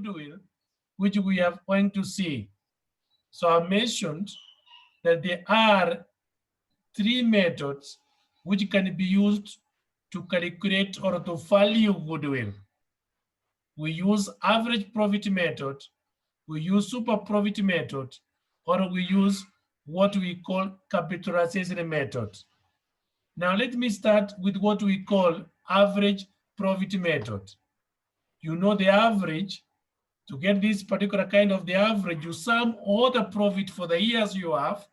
goodwill, which we are going to see. So I mentioned that there are three methods which can be used to calculate or to value goodwill. We use average profit method, we use super profit method, or we use what we call capitalization method. Now let me start with what we call average profit method. You know the average. To get this particular kind of the average, you sum all the profit for the years you have,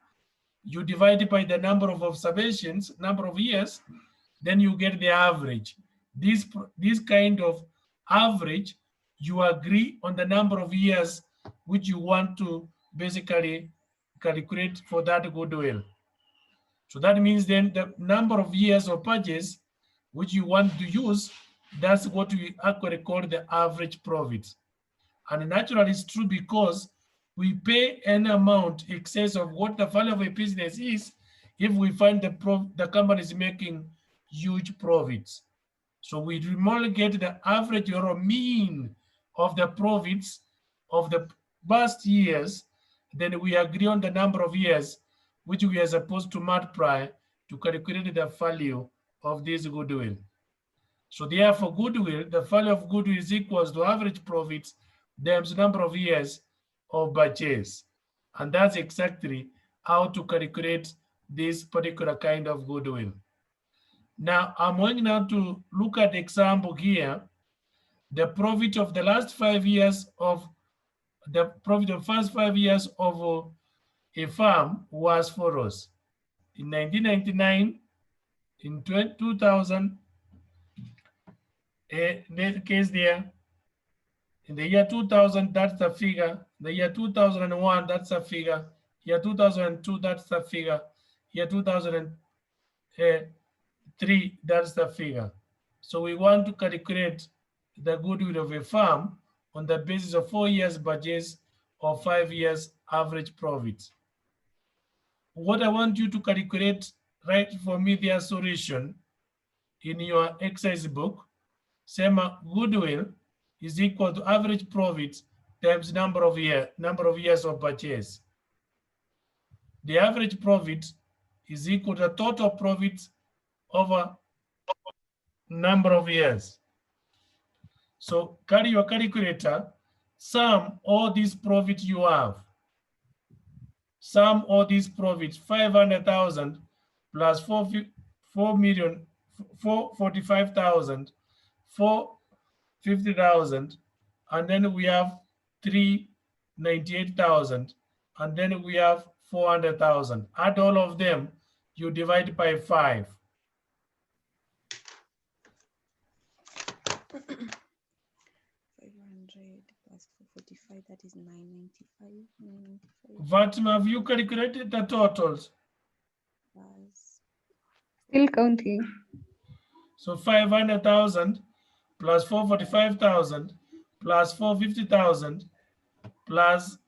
you divide it by the number of observations, number of years, then you get the average. This kind of average, you agree on the number of years which you want to basically calculate for that goodwill. So that means then the number of years of purchase which you want to use, that's what we actually call the average profit. And naturally it's true because we pay an amount excess of what the value of a business is if we find the company is making huge profits. So we normally get the average or a mean of the profits of the past years, then we agree on the number of years which we are supposed to multiply to calculate the value of this goodwill. So therefore, goodwill, the value of goodwill is equals to average profits times number of years of purchase. And that's exactly how to calculate this particular kind of goodwill. Now, I'm going now to look at the example here. The profit of the last 5 years of the profit of first 5 years of a farm was for us. In 1999, in 2000, the case there, in the year 2000, that's the figure. The year 2001, that's the figure. Year 2002, that's the figure. Year 2003, that's the figure. So we want to calculate the goodwill of a farm on the basis of 4 years budgets or 5 years average profit. What I want you to calculate, write for me the solution in your exercise book. Same goodwill is equal to average profit times number of years of purchase. The average profit is equal to the total profit over number of years. So carry your calculator, sum all these profit you have. Sum all these profits, 500,000 plus 445,000, 450,000, and then we have 398,000, and then we have 400,000. Add all of them, you divide by 5. 500 plus 445, that is 995. Fatima, have you calculated the totals? Plus. Still counting. So 500,000 plus 445,000 plus 450,000 plus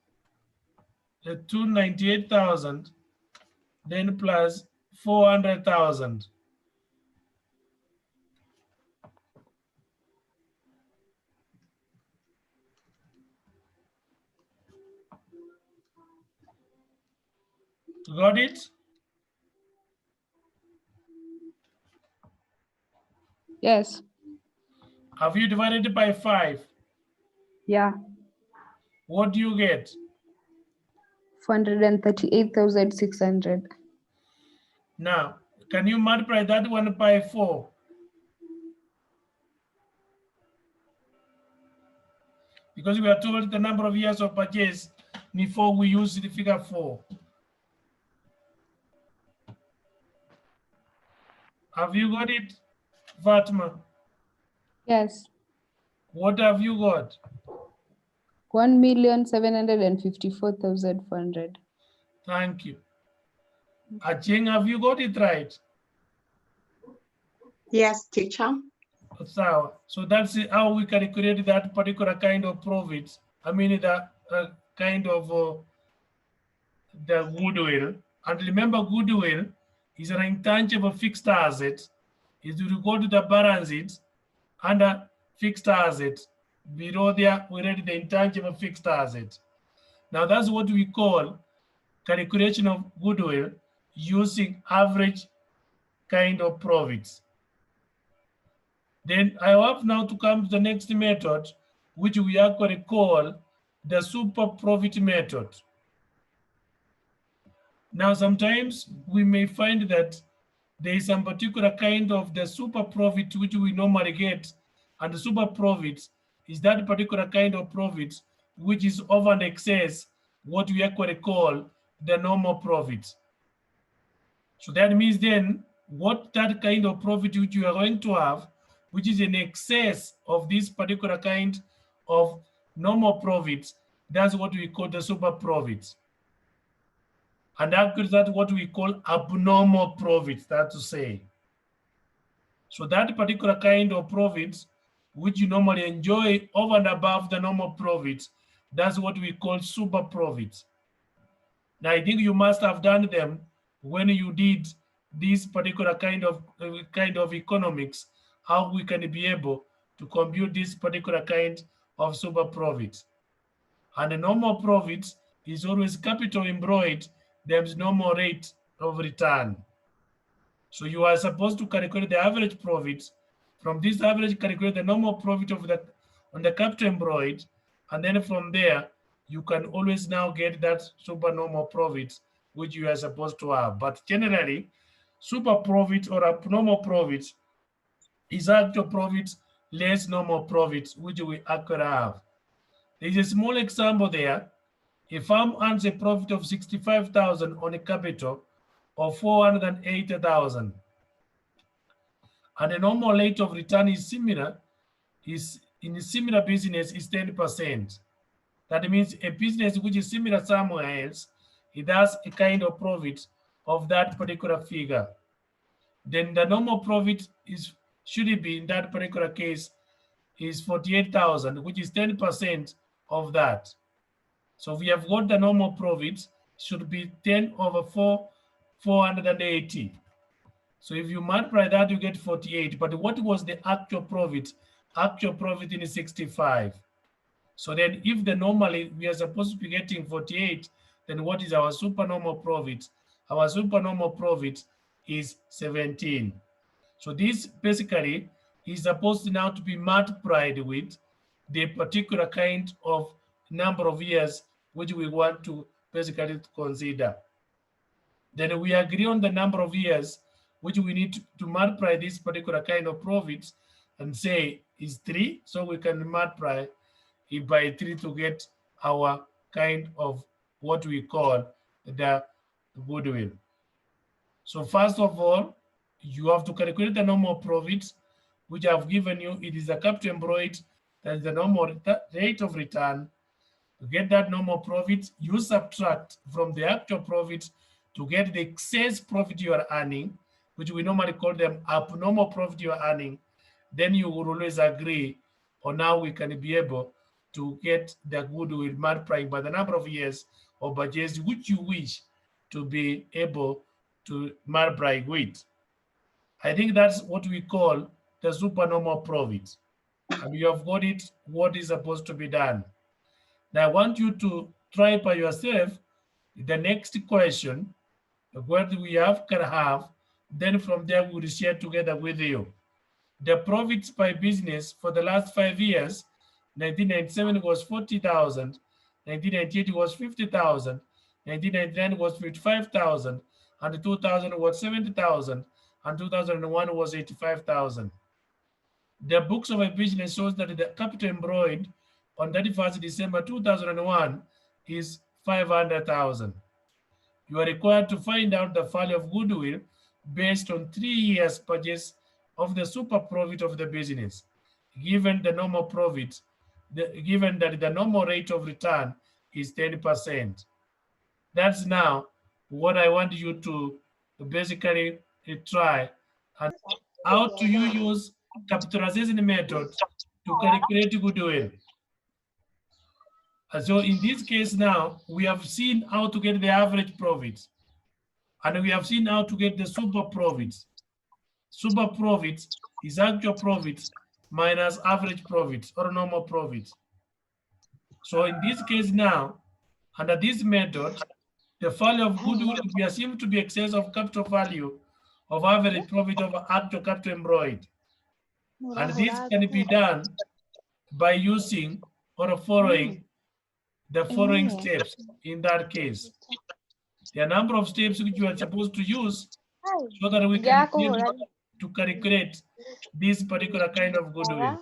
298,000, then plus 400,000. Got it? Yes. Have you divided it by 5? Yeah. What do you get? 438,600. Now, can you multiply that one by 4? Because we are told the number of years of purchase before we use the figure 4. Have you got it, Fatima? Yes. What have you got? 1,754,400. Thank you. Acheng, have you got it right? Yes, teacher. So that's how we calculate that particular kind of profit. I mean, the kind of the goodwill. And remember, goodwill is an intangible fixed asset. It will go to the balance sheet under fixed asset. Below there, we read the intangible fixed asset. Now that's what we call calculation of goodwill using average kind of profits. Then I have now to come to the next method, which we actually call the super profit method. Now, sometimes we may find that there is some particular kind of the super profit which we normally get, and the super profit is that particular kind of profit which is over and excess what we actually call the normal profit. So that means then what that kind of profit which you are going to have, which is in excess of this particular kind of normal profits, that's what we call the super profit. And that's what we call abnormal profits, that's to say. So that particular kind of profits, which you normally enjoy over and above the normal profits, that's what we call super profits. Now, I think you must have done them when you did this particular kind of economics, how we can be able to compute this particular kind of super profits. And the normal profit is always capital employed times normal rate of return. So you are supposed to calculate the average profit. From this average, calculate the normal profit of the on the capital employed, and then from there you can always now get that supernormal profit which you are supposed to have. But generally, super profit or abnormal profit is actual profit less normal profit which we actually have. There is a small example there. A firm earns a profit of 65,000 on a capital of 480,000. And the normal rate of return is similar, is in a similar business is 10%. That means a business which is similar somewhere else, it has a kind of profit of that particular figure. Then the normal profit is should be in that particular case is 48,000, which is 10% of that. So we have got the normal profit should be 10 over 480. So if you multiply that, you get 48. But what was the actual profit? Actual profit is 65. So then if the normally we are supposed to be getting 48, then what is our supernormal profit? Our supernormal profit is 17. So this basically is supposed now to be multiplied with the particular kind of number of years which we want to basically consider. Then we agree on the number of years which we need to multiply this particular kind of profits and say is 3. So we can multiply it by 3 to get our kind of what we call the goodwill. So first of all, you have to calculate the normal profits, which I've given you. It is the capital employed, that is the normal rate of return. To get that normal profit, you subtract from the actual profit to get the excess profit you are earning, which we normally call them abnormal profit you are earning. Then you will always agree on how we can be able to get the goodwill multiplying by the number of years or by years which you wish to be able to multiply with. I think that's what we call the supernormal profit. And you have got it, what is supposed to be done. Now I want you to try by yourself the next question, what we have can have, then from there we will share together with you. The profits by business for the last 5 years, 1997 was 40,000, 1998 was 50,000, 1999 was 55,000, and 2000 was 70,000, and 2001 was 85,000. The books of a business shows that the capital employed on 31st December 2001 is 500,000. You are required to find out the value of goodwill based on 3 years purchase of the super profit of the business, given the normal profit, given that the normal rate of return is 10%. That's now what I want you to basically try, and how do you use capitalization method to calculate goodwill. And so in this case now, we have seen how to get the average profit, and we have seen how to get the super profits. Super profits is actual profits minus average profit or normal profit. So in this case now, under this method, the value of goodwill will be assumed to be excess of capital value of average profit over actual capital employed. And this can be done by using or following the following steps in that case. There are a number of steps which you are supposed to use so that we can be able to calculate this particular kind of goodwill.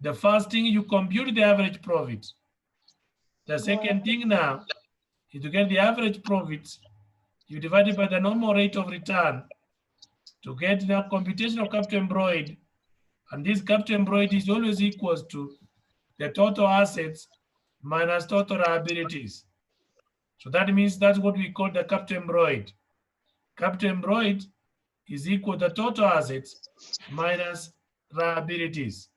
The first thing, you compute the average profit. The second thing now is to get the average profit, you divide it by the normal rate of return to get the computation of capital employed. And this capital employed is always equals to the total assets minus total liabilities. So that means that's what we call the capital employed. Capital employed is equal to total assets minus liabilities.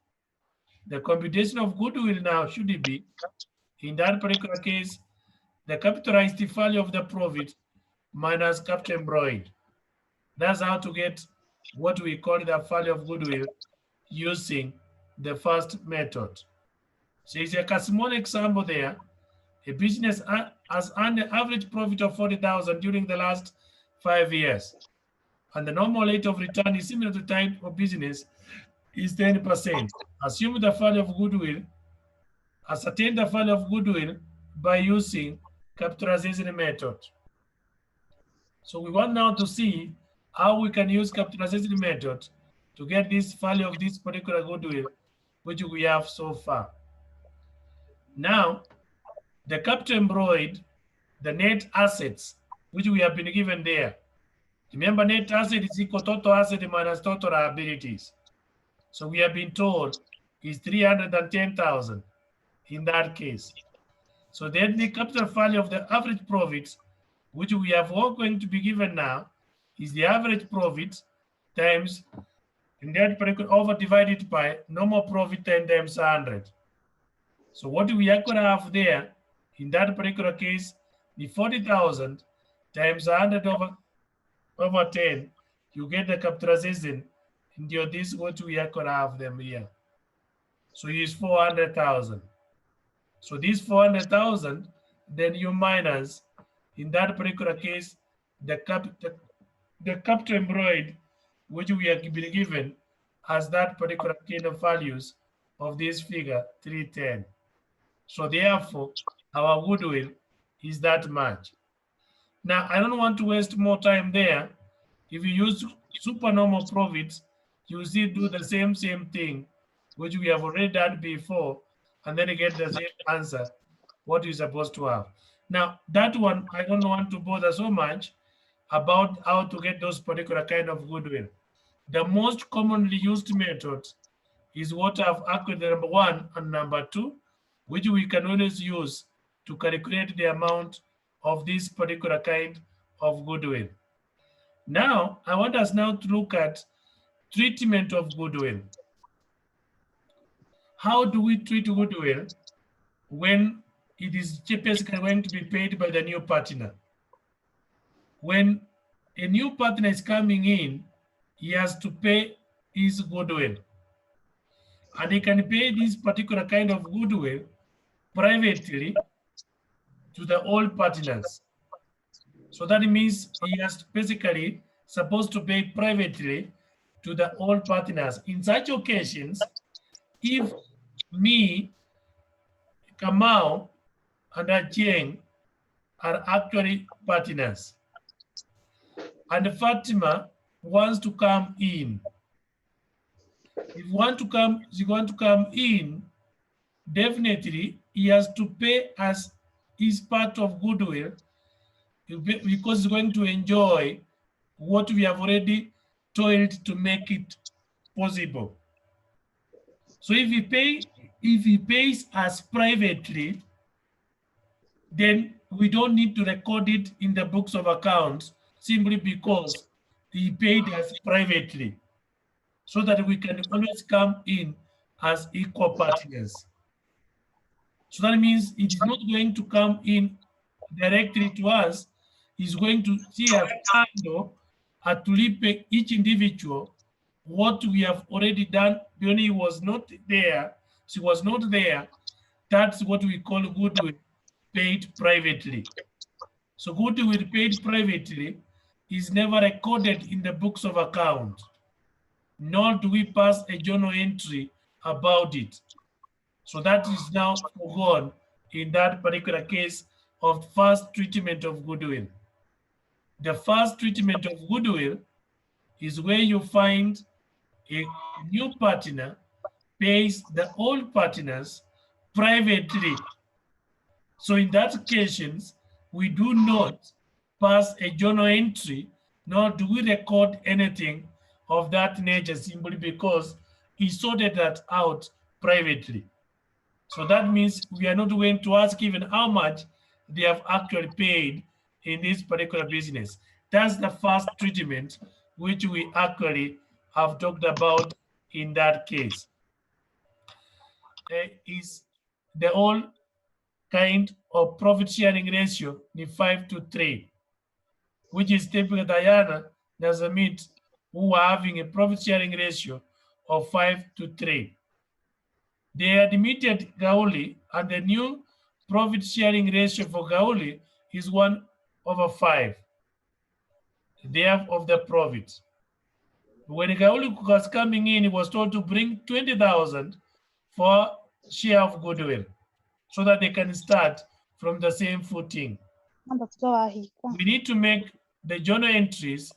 The computation of goodwill now should be, in that particular case, the capitalized value of the profit minus capital employed. That's how to get what we call the value of goodwill using the first method. So it's a small example there. A business has earned an average profit of 40,000 during the last 5 years. And the normal rate of return is similar to type of business is 10%. Assume the value of goodwill, ascertain the value of goodwill by using capitalization method. So we want now to see how we can use capitalization method to get this value of this particular goodwill, which we have so far. Now, the capital employed, the net assets, which we have been given there. Remember, net asset is equal to total asset minus total liabilities. So we have been told is 310,000 in that case. So then the capital value of the average profits, which we have all going to be given now, is the average profit times, in that particular, over divided by normal profit times 100. So what we are going to have there, in that particular case, the 40,000 times 100 over 10, you get the capitalization. And this is what we are going to have them here. So it's 400,000. So this 400,000, then you minus, in that particular case, the capital employed, which we have been given as that particular kind of values of this figure, 310. So therefore, our goodwill is that much. Now, I don't want to waste more time there. If you use supernormal profits, you still do the same thing, which we have already done before, and then you get the same answer, what you're supposed to have. Now, that one, I don't want to bother so much about how to get those particular kind of goodwill. The most commonly used method is what I've actually number 1 and number 2, which we can always use to calculate the amount of this particular kind of goodwill. Now, I want us now to look at treatment of goodwill. How do we treat goodwill when it is basically going to be paid by the new partner? When a new partner is coming in, he has to pay his goodwill. And he can pay this particular kind of goodwill privately to the old partners. So that means he has basically supposed to pay privately to the old partners. In such occasions, if me, Kamau, and Achieng are actually partners, and Fatima wants to come in, if you want to come, she want to come in, definitely he has to pay as his part of goodwill because he's going to enjoy what we have already toiled to make it possible. So if he pays us privately, then we don't need to record it in the books of accounts simply because he paid us privately, so that we can always come in as equal partners. So that means it is not going to come in directly to us. He's going to see us handle to repay each individual what we have already done. Peony was not there. She was not there. That's what we call goodwill paid privately. So goodwill paid privately is never recorded in the books of account, nor do we pass a journal entry about it. So that is now forgone in that particular case of first treatment of goodwill. The first treatment of goodwill is where you find a new partner pays the old partners privately. So in that occasions, we do not pass a journal entry, nor do we record anything of that nature simply because he sorted that out privately. So that means we are not going to ask even how much they have actually paid in this particular business. That's the first treatment which we actually have talked about in that case. Is the whole kind of profit sharing ratio the 5-3, which is typically Diana does meet who are having a profit sharing ratio of 5-3. They admitted Gauli, and the new profit sharing ratio for Gauli is 1/5, thereof of the profit. When Gauli was coming in, he was told to bring 20,000 for share of goodwill so that they can start from the same footing. We need to make the journal entries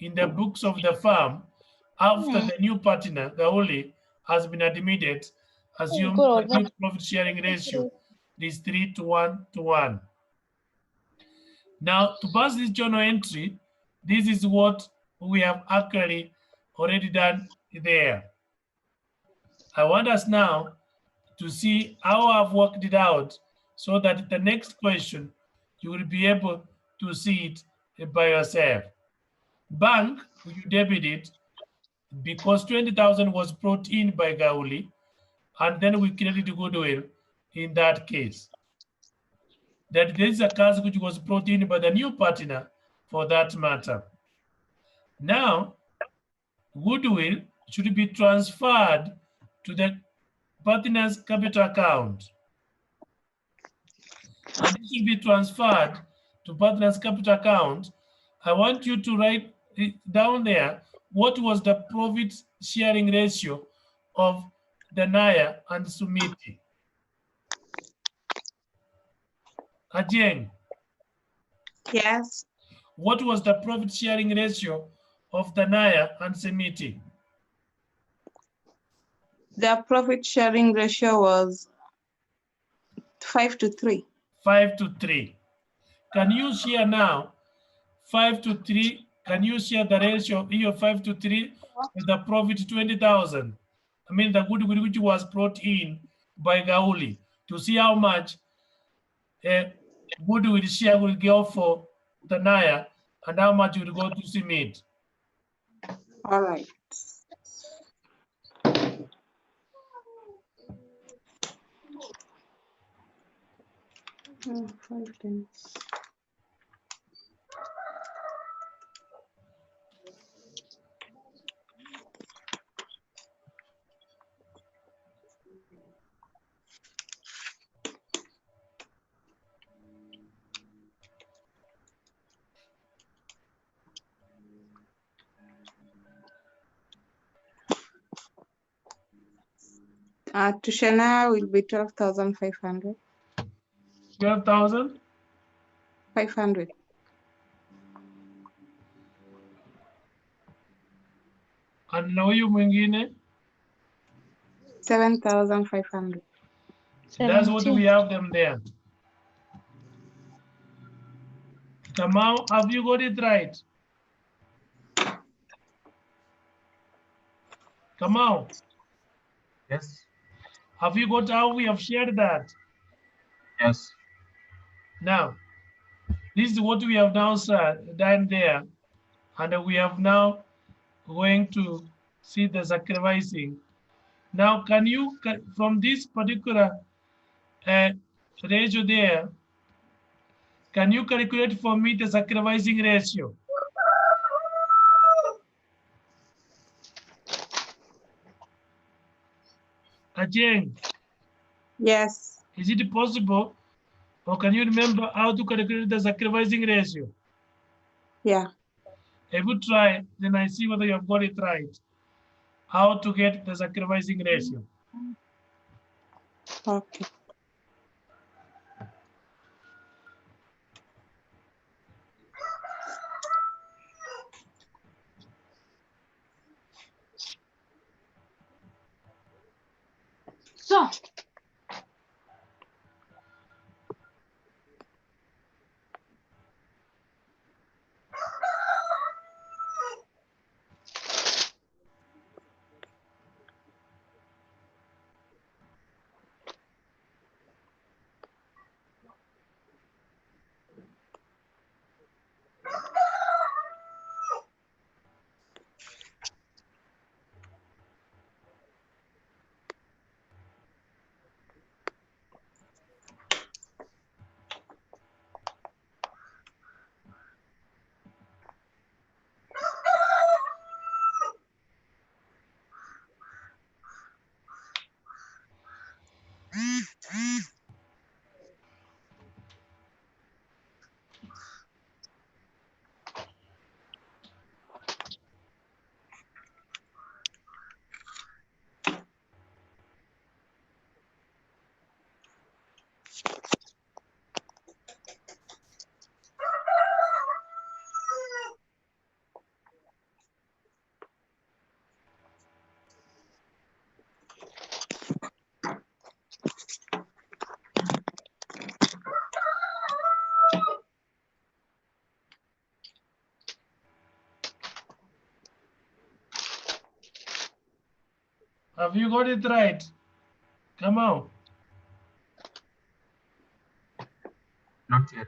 in the books of the firm after the new partner, Gauli, has been admitted. Assume the new profit sharing ratio is 3:1. Now, to pass this journal entry, this is what we have actually already done there. I want us now to see how I've worked it out so that the next question, you will be able to see it by yourself. Bank, you debit it because 20,000 was brought in by Gauli, and then we created goodwill in that case. That there is a cash which was brought in by the new partner for that matter. Now, goodwill should be transferred to the partner's capital account. And it should be transferred to partner's capital account. I want you to write it down there. What was the profit sharing ratio of Danaya and Sumiti? Ajeng, Yes. what was the profit sharing ratio of Danaya and Sumiti? The profit sharing ratio was 5-3. 5-3. Can you share now 5-3? Can you share the ratio of your 5-3 with the profit 20,000? I mean the goodwill which was brought in by Gauli to see how much goodwill share will go for Tanaya and how much will go to Simit. All right. Oh, 5 times. To Shana will be 12,500. 12,000? 500. And na huyu mwingine? 7,500. That's what we have them there. Kamau, have you got it right? Kamau, Yes. have you got how we have shared that? Yes. Now, this is what we have now done there. And we have now going to see the sacrificing. Now, can you, from this particular ratio there, can you calculate for me the sacrificing ratio? Acheng, Yes. is it possible, or can you remember how to calculate the sacrificing ratio? Yeah. If you try, then I see whether you have got it right. How to get the sacrificing ratio? Okay. So, Have you got it right? Come on. Not yet.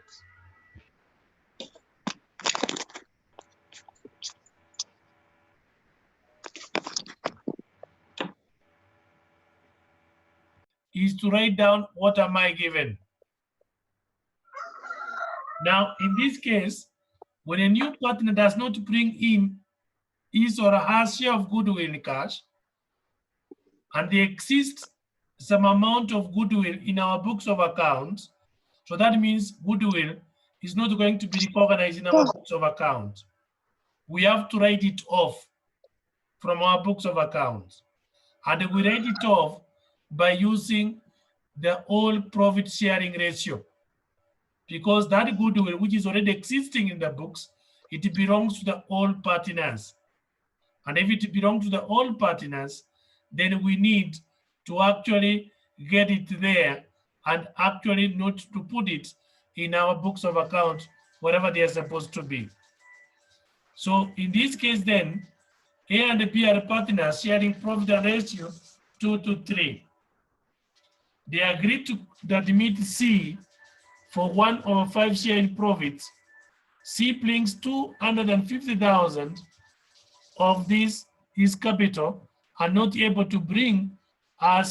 Is to write down what am I given. Now, in this case, when a new partner does not bring in his or her share of goodwill in cash, and there exists some amount of goodwill in our books of accounts, so that means goodwill is not going to be recognized in our books of accounts. We have to write it off from our books of accounts. And we write it off by using the all profit sharing ratio, because that goodwill which is already existing in the books, it belongs to the all partners. And if it belongs to the all partners, then we need to actually get it there and actually not to put it in our books of account wherever they are supposed to be. So in this case then, A and B are partners sharing profit and ratio 2:3. They agreed to that meet C for 1/5 share in profits. C brings 250,000 of this his capital and not able to bring a